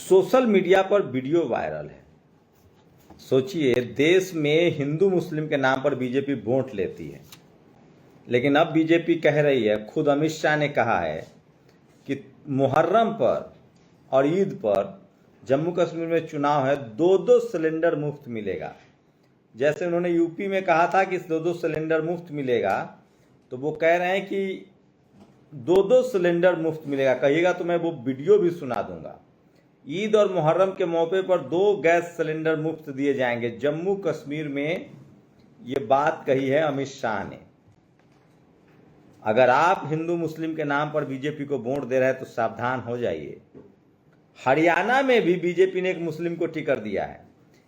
Social media पर video viral है। सोचिए, देश में हिंदू मुस्लिम के नाम पर बीजेपी वोट लेती है, लेकिन अब बीजेपी कह रही है, खुद अमित शाह ने कहा है कि मुहर्रम पर और ईद पर जम्मू कश्मीर में चुनाव है, 2-2 सिलेंडर मुफ्त मिलेगा। जैसे उन्होंने यूपी में कहा था कि 2-2 सिलेंडर मुफ्त मिलेगा, तो वो कह रहे हैं कि 2-2 सिलेंडर मुफ्त मिलेगा। कहिएगा तो मैं वो वीडियो भी सुना दूंगा। ईद और मुहर्रम के मौके पर 2 गैस सिलेंडर मुफ्त दिए जाएंगे। जम्मू कश्मीर में ये बात कही है अमित शाह ने। अगर आप हिंदू मुस्लिम के नाम पर बीजेपी को वोट दे रहे हैं तो सावधान हो जाइए। हरियाणा में भी बीजेपी ने एक मुस्लिम को टिकट दिया है।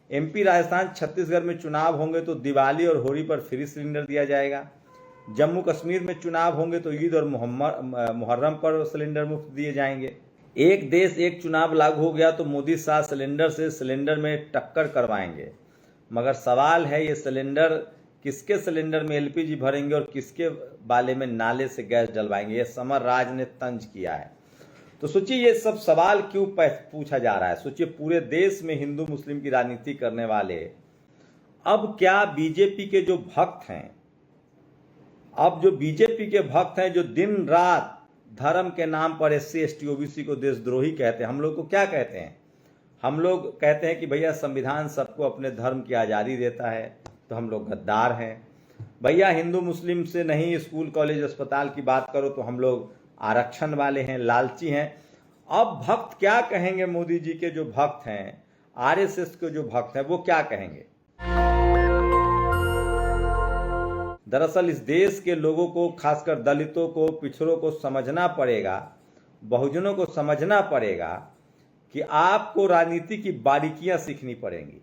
एमपी, राजस्थान, छत्तीसगढ़ में चुनाव होंगे तो दिवाली और होली पर फ्री सिलेंडर दिया जाएगा। जम्मू कश्मीर में चुनाव होंगे तो ईद और मुहर्रम पर सिलेंडर मुफ्त दिए जाएंगे। एक देश एक चुनाव लागू हो गया तो मोदी शाह सिलेंडर से सिलेंडर में टक्कर करवाएंगे। मगर सवाल है, ये सिलेंडर किसके सिलेंडर में एलपीजी भरेंगे और किसके बाले में नाले से गैस डलवाएंगे? ये समर राज ने तंज किया है। तो सोचिए, ये सब सवाल क्यों पूछा जा रहा है। सोचिए, पूरे देश में हिंदू मुस्लिम की राजनीति करने वाले अब क्या बीजेपी के जो भक्त हैं, अब जो बीजेपी के भक्त हैं, जो दिन रात धर्म के नाम पर एससी एसटी ओबीसी को देशद्रोही कहते हैं, हम लोग को क्या कहते हैं? हम लोग कहते हैं कि भैया संविधान सबको अपने धर्म की आज़ादी देता है, तो हम लोग गद्दार हैं। भैया हिंदू मुस्लिम से नहीं, स्कूल कॉलेज अस्पताल की बात करो तो हम लोग आरक्षण वाले हैं, लालची हैं। अब भक्त क्या कहेंगे? मोदी जी के जो भक्त हैं, आरएसएस के जो भक्त हैं, वो क्या कहेंगे? दरअसल इस देश के लोगों को, खासकर दलितों को, पिछड़ों को समझना पड़ेगा, बहुजनों को समझना पड़ेगा कि आपको राजनीति की बारीकियां सीखनी पड़ेंगी।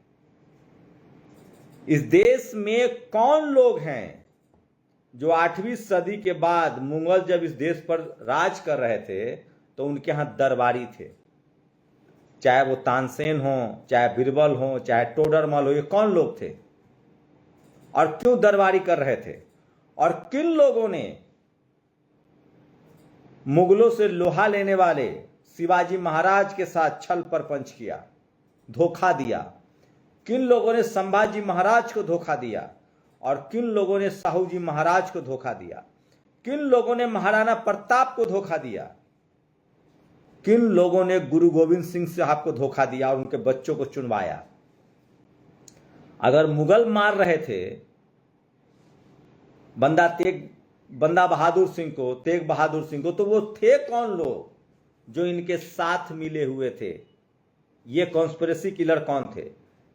इस देश में कौन लोग हैं जो 8वीं सदी के बाद मुगल जब इस देश पर राज कर रहे थे तो उनके यहां दरबारी थे, चाहे वो तानसेन हो, चाहे बीरबल हो, चाहे टोडरमल हो। ये कौन लोग थे और क्यों दरबारी कर रहे थे? और किन लोगों ने मुगलों से लोहा लेने वाले शिवाजी महाराज के साथ छल परपंच किया, धोखा दिया? किन लोगों ने संभाजी महाराज को धोखा दिया और किन लोगों ने साहू जी महाराज को धोखा दिया? किन लोगों ने महाराणा प्रताप को धोखा दिया? किन लोगों ने गुरु गोविंद सिंह साहब को धोखा दिया और उनके बच्चों को चुनवाया? अगर मुगल मार रहे थे बंदा बहादुर सिंह को, तेग बहादुर सिंह को, तो वो थे कौन लोग जो इनके साथ मिले हुए थे? ये कॉन्स्पिरेसी किलर कौन थे?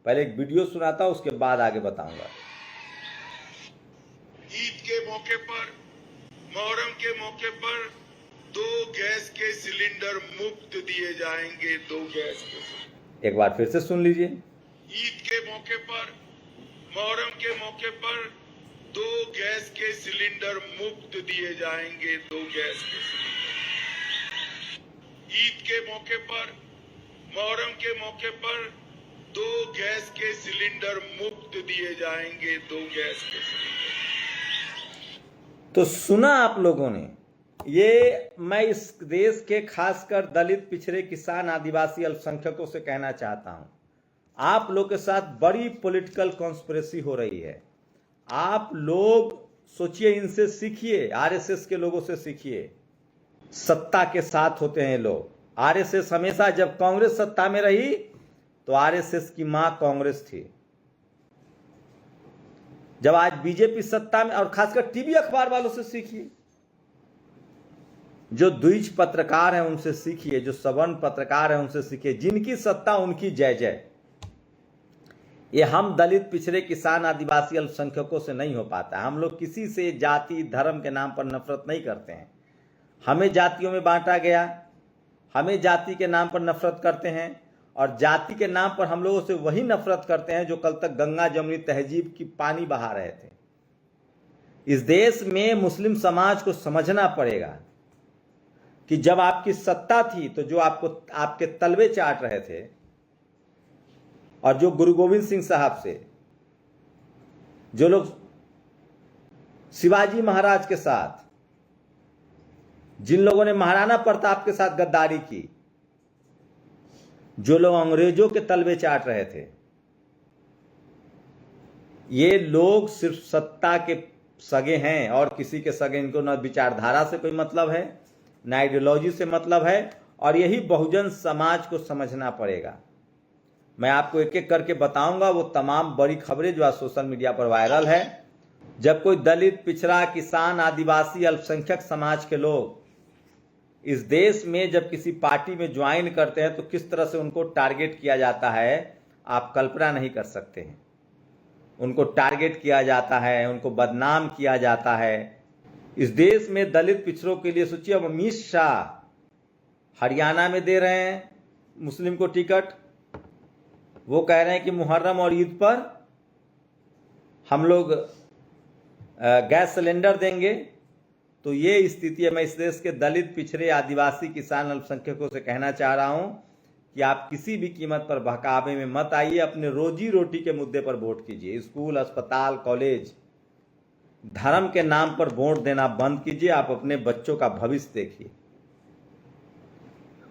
पहले एक वीडियो सुनाता हूं, उसके बाद आगे बताऊंगा। ईद के मौके पर, मुहर्रम के मौके पर 2 गैस के सिलेंडर मुफ्त दिए जाएंगे। 2 गैस के, एक बार फिर से सुन लीजिए। ईद के मौके पर, मुहर्रम के मौके पर 2 गैस के सिलेंडर मुफ्त दिए जाएंगे। 2 गैस के सिलेंडर, ईद के मौके पर, मुहर्रम के मौके पर 2 गैस के सिलेंडर मुफ्त दिए जाएंगे। 2 गैस के सिलेंडर। तो सुना आप लोगों ने? ये मैं इस देश के खासकर दलित, पिछड़े, किसान, आदिवासी, अल्पसंख्यकों से कहना चाहता हूं, आप लोग के साथ बड़ी पॉलिटिकल कॉन्स्पिरेसी हो रही है। आप लोग सोचिए, इनसे सीखिए, आरएसएस के लोगों से सीखिए। सत्ता के साथ होते हैं लोग। आरएसएस हमेशा, जब कांग्रेस सत्ता में रही तो आरएसएस की मां कांग्रेस थी। जब आज बीजेपी सत्ता में, और खासकर टीवी अखबार वालों से सीखिए, जो द्विज पत्रकार हैं उनसे सीखिए, जो सवर्ण पत्रकार हैं उनसे सीखिए। जिनकी सत्ता उनकी जय जय। ये हम दलित, पिछड़े, किसान, आदिवासी, अल्पसंख्यकों से नहीं हो पाता। हम लोग किसी से जाति धर्म के नाम पर नफरत नहीं करते हैं। हमें जातियों में बांटा गया, हमें जाति के नाम पर नफरत करते हैं, और जाति के नाम पर हम लोगों से वही नफरत करते हैं जो कल तक गंगा जमुनी तहजीब की पानी बहा रहे थे। इस देश में मुस्लिम समाज को समझना पड़ेगा कि जब आपकी सत्ता थी तो जो आपको आपके तलवे चाट रहे थे, और जो गुरु गोविंद सिंह साहब से, जो लोग शिवाजी महाराज के साथ, जिन लोगों ने महाराणा प्रताप के साथ गद्दारी की, जो लोग अंग्रेजों के तलवे चाट रहे थे, ये लोग सिर्फ सत्ता के सगे हैं और किसी के सगे इनको न विचारधारा से कोई मतलब है, न आइडियोलॉजी से मतलब है, और यही बहुजन समाज को समझना पड़ेगा। मैं आपको एक एक करके बताऊंगा वो तमाम बड़ी खबरें जो आज सोशल मीडिया पर वायरल है। जब कोई दलित, पिछड़ा, किसान, आदिवासी, अल्पसंख्यक समाज के लोग इस देश में जब किसी पार्टी में ज्वाइन करते हैं तो किस तरह से उनको टारगेट किया जाता है, आप कल्पना नहीं कर सकते हैं। उनको टारगेट किया जाता है, उनको बदनाम किया जाता है। इस देश में दलित पिछड़ों के लिए सोचिए, अब अमित शाह हरियाणा में दे रहे हैं मुस्लिम को टिकट, वो कह रहे हैं कि मुहर्रम और ईद पर हम लोग गैस सिलेंडर देंगे। तो ये स्थिति है। मैं इस देश के दलित, पिछड़े, आदिवासी, किसान, अल्पसंख्यकों से कहना चाह रहा हूं कि आप किसी भी कीमत पर बहकावे में मत आइए। अपने रोजी रोटी के मुद्दे पर वोट कीजिए। स्कूल, अस्पताल, कॉलेज, धर्म के नाम पर वोट देना बंद कीजिए। आप अपने बच्चों का भविष्य देखिए।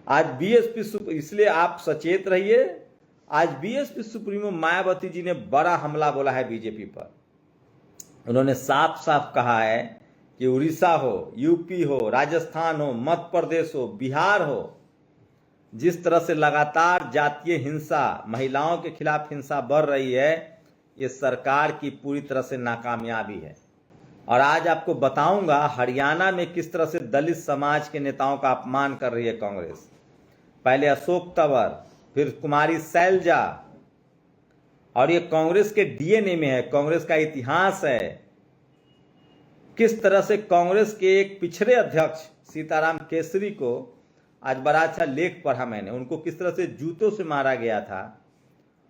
आज बीएसपी, इसलिए आप सचेत रहिए। आज बीएसपी सुप्रीमो मायावती जी ने बड़ा हमला बोला है बीजेपी पर। उन्होंने साफ साफ कहा है कि उड़ीसा हो, यूपी हो, राजस्थान हो, मध्य प्रदेश हो, बिहार हो, जिस तरह से लगातार जातीय हिंसा, महिलाओं के खिलाफ हिंसा बढ़ रही है, ये सरकार की पूरी तरह से नाकामयाबी है। और आज आपको बताऊंगा हरियाणा में किस तरह से दलित समाज के नेताओं का अपमान कर रही है कांग्रेस। पहले अशोक तंवर, फिर कुमारी शैलजा, और ये कांग्रेस के डीएनए में है, कांग्रेस का इतिहास है। किस तरह से कांग्रेस के एक पिछड़े अध्यक्ष सीताराम केसरी को, आज बड़ा अच्छा लेख पढ़ा मैंने, उनको किस तरह से जूतों से मारा गया था,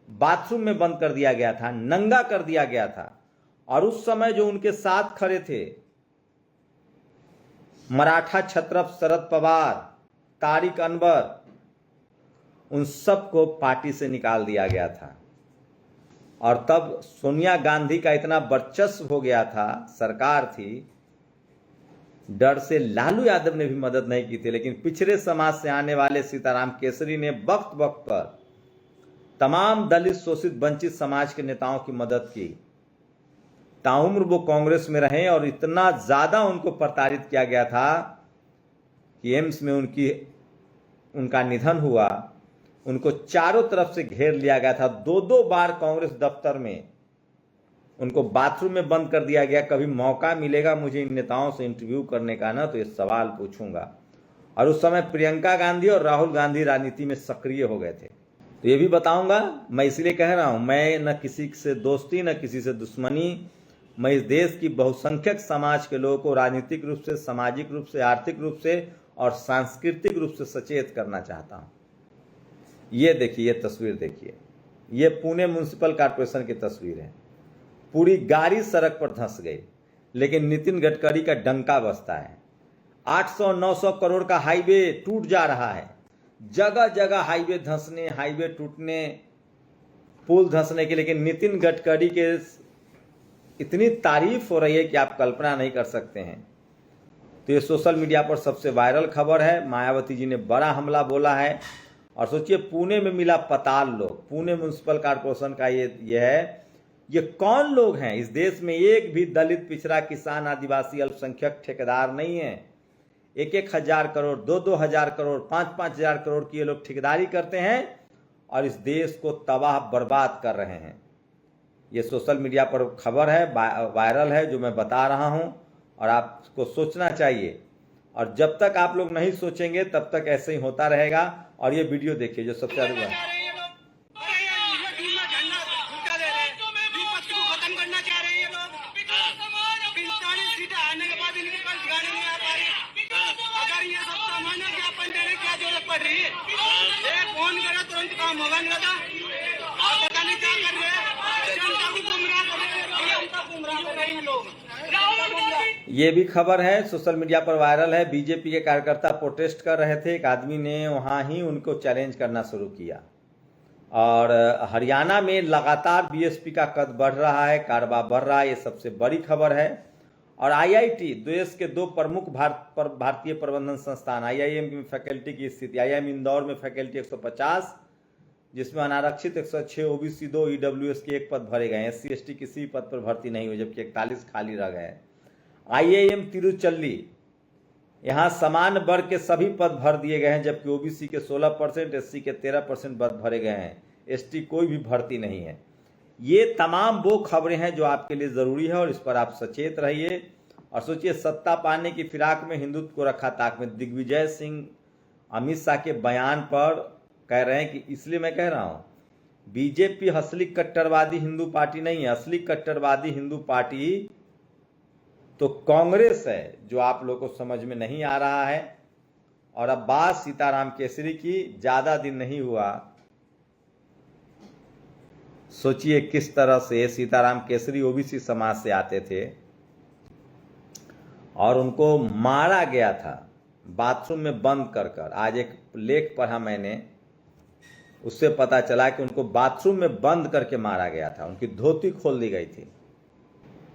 बाथरूम में बंद कर दिया गया था, नंगा कर दिया गया था। और उस समय जो उनके साथ खड़े थे, मराठा छत्रप शरद पवार, तारिक अनवर, उन सबको पार्टी से निकाल दिया गया था। और तब सोनिया गांधी का इतना वर्चस्व हो गया था, सरकार थी, डर से लालू यादव ने भी मदद नहीं की थी। लेकिन पिछड़े समाज से आने वाले सीताराम केसरी ने वक्त वक्त पर तमाम दलित, शोषित, वंचित समाज के नेताओं की मदद की। ताउम्र वो कांग्रेस में रहे और इतना ज्यादा उनको प्रताड़ित किया गया था कि एम्स में उनका निधन हुआ। उनको चारों तरफ से घेर लिया गया था। दो बार कांग्रेस दफ्तर में उनको बाथरूम में बंद कर दिया गया। कभी मौका मिलेगा मुझे इन नेताओं से इंटरव्यू करने का ना, तो ये सवाल पूछूंगा। और उस समय प्रियंका गांधी और राहुल गांधी राजनीति में सक्रिय हो गए थे, तो ये भी बताऊंगा। मैं इसलिए कह रहा हूं, मैं न किसी से दोस्ती न किसी से दुश्मनी, मैं इस देश की बहुसंख्यक समाज के लोगों को राजनीतिक रूप से, सामाजिक रूप से, आर्थिक रूप से और सांस्कृतिक रूप से सचेत करना चाहता हूं। ये देखिए, ये तस्वीर देखिए, ये पुणे म्युनिसिपल कॉर्पोरेशन की तस्वीर है। पूरी गाड़ी सड़क पर धंस गई, लेकिन नितिन गडकरी का डंका बजता है। 800-900 करोड़ का हाईवे टूट जा रहा है। जगह जगह हाईवे धंसने, हाईवे टूटने, पुल धंसने के, लेकिन नितिन गडकरी के इतनी तारीफ हो रही है कि आप कल्पना नहीं कर सकते हैं। तो ये सोशल मीडिया पर सबसे वायरल खबर है। मायावती जी ने बड़ा हमला बोला है। और सोचिए, पुणे में मिला पताल लोग। पुणे म्युनिसिपल कॉर्पोरेशन का ये है। ये कौन लोग हैं? इस देश में एक भी दलित, पिछड़ा, किसान, आदिवासी, अल्पसंख्यक ठेकेदार नहीं है। 1-1 हजार करोड़, 2-2 हजार करोड़, 5-5 हजार करोड़ की ये लोग ठेकेदारी करते हैं और इस देश को तबाह बर्बाद कर रहे हैं। ये सोशल मीडिया पर खबर है, वायरल है, जो मैं बता रहा हूं, और आपको सोचना चाहिए। और जब तक आप लोग नहीं सोचेंगे तब तक ऐसे ही होता रहेगा। और ये वीडियो देखिए जो सबसे ज्यादा ये भी खबर है, सोशल मीडिया पर वायरल है। बीजेपी के कार्यकर्ता प्रोटेस्ट कर रहे थे, एक आदमी ने वहां ही उनको चैलेंज करना शुरू किया। और हरियाणा में लगातार बीएसपी का कद बढ़ रहा है, कारवा बढ़ रहा है, ये सबसे बड़ी खबर है। और आईआईटी, देश के 2 प्रमुख भारतीय प्रबंधन संस्थान, आईआईएम में फैकल्टी की स्थिति, आईआईएम इंदौर में फैकल्टी 150, जिसमें अनारक्षित 106, ओबीसी 2, ईडब्ल्यूएस के 1 पद भरे गए। SC ST किसी पद पर भर्ती नहीं हुई, जबकि 41 खाली रह गए। IIM तिरुचल्ली, यहाँ समान वर्ग के सभी पद भर दिए गए हैं, जबकि ओबीसी के 16%, SC के 13% पद भरे गए हैं। ST कोई भी भर्ती नहीं है। ये तमाम वो खबरें हैं जो आपके लिए ज़रूरी है और इस पर आप सचेत रहिए और सोचिए। सत्ता पाने की फिराक में हिंदुत्व को रखा ताक में। दिग्विजय सिंह अमित शाह के बयान पर कह रहे हैं कि इसलिए मैं कह रहा हूँ, बीजेपी असली कट्टरवादी हिंदू पार्टी नहीं है। असली कट्टरवादी हिंदू पार्टी तो कांग्रेस है, जो आप लोगों को समझ में नहीं आ रहा है। और अब बात सीताराम केसरी की, ज़्यादा दिन नहीं हुआ, सोचिए किस तरह से सीताराम केसरी ओबीसी समाज से आते थे और उनको मारा गया था बाथरूम में बंद कर कर। आज एक लेख पढ़ा मैंने, उससे पता चला कि उनको बाथरूम में बंद करके मारा गया था, उनकी धोती खोल दी गई थी।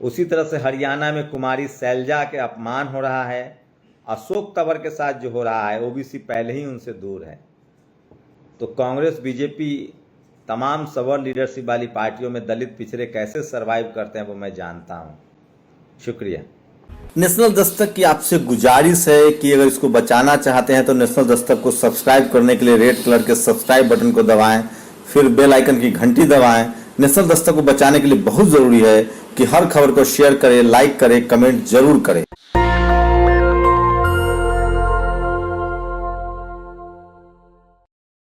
उसी तरह से हरियाणा में कुमारी शैलजा के अपमान हो रहा है। अशोक तंवर के साथ जो हो रहा है, ओबीसी पहले ही उनसे दूर है। तो कांग्रेस, बीजेपी, तमाम सवर्ण लीडरशिप वाली पार्टियों में दलित पिछड़े कैसे सरवाइव करते हैं वो मैं जानता हूँ। शुक्रिया। नेशनल दस्तक की आपसे गुजारिश है कि अगर इसको बचाना चाहते हैं तो नेशनल दस्तक को सब्सक्राइब करने के लिए रेड कलर के सब्सक्राइब बटन को दबाएं, फिर बेल आइकन की घंटी दबाएं। नेशनल दस्तक को बचाने के लिए बहुत जरूरी है कि हर खबर को शेयर करें, लाइक करें, कमेंट जरूर करें।